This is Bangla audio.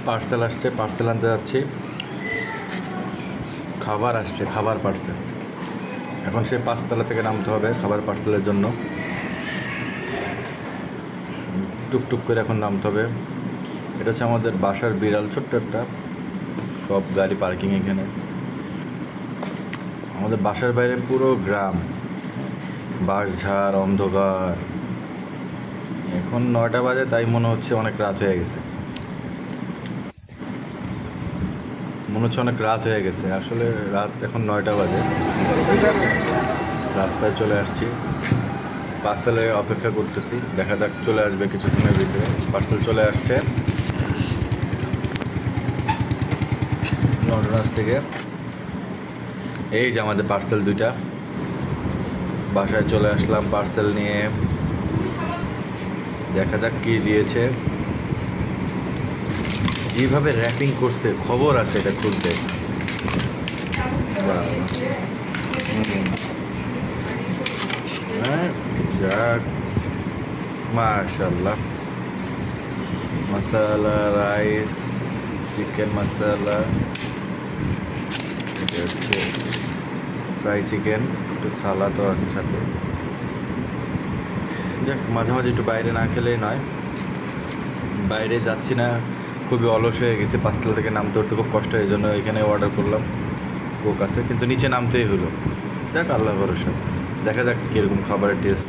পার্সেল আসছে, পার্সেল আনতে যাচ্ছি। খাবার আসছে, খাবার পার্সেল। এখন সেই 5 তলা থেকে নামতে হবে খাবার পার্সেলের জন্য। টুকটুক করে এখন নামতে হবে। এটা হচ্ছে আমাদের বাসার বিড়াল, ছোট্ট একটা। সব গাড়ি পার্কিং এখানে। আমাদের বাসার বাইরে পুরো গ্রাম, বাঁশঝাড়, অন্ধকার। এখন 9টা বাজে, তাই মনে হচ্ছে অনেক রাত হয়ে গেছে। আসলে রাত এখন 9টা বাজে। রাস্তায় চলে আসছি, পার্সেলে অপেক্ষা করতেছি, দেখা যাক চলে আসবে কিছুক্ষণের ভিতরে। পার্সেল চলে আসছে নটরাজ থেকে। এই যে আমাদের পার্সেল 2টা। বাসায় চলে আসলাম পার্সেল নিয়ে। দেখা যাক কি দিয়েছে। যেভাবে র্যাপিং করছে, খবর আছে এটা খুলতে। হ্যাঁ, যাক, মাশাল্লাহ। মশালা রাইস, চিকেন মশালা, এটা হচ্ছে ফ্রাই চিকেন, একটু সালাদও আছে সাথে। যাক, মাঝে মাঝে একটু বাইরে না খেলেই নয়। বাইরে যাচ্ছি না, খুবই অলস হয়ে গেছে। 5 তলা থেকে নামতে উঠতে খুব কষ্ট, এই জন্য এখানে অর্ডার করলাম। কোক আছে, কিন্তু নিচে নামতেই হলো। যাক, আল্লাহ ভরসা। দেখা যাক কীরকম খাবারের টেস্ট।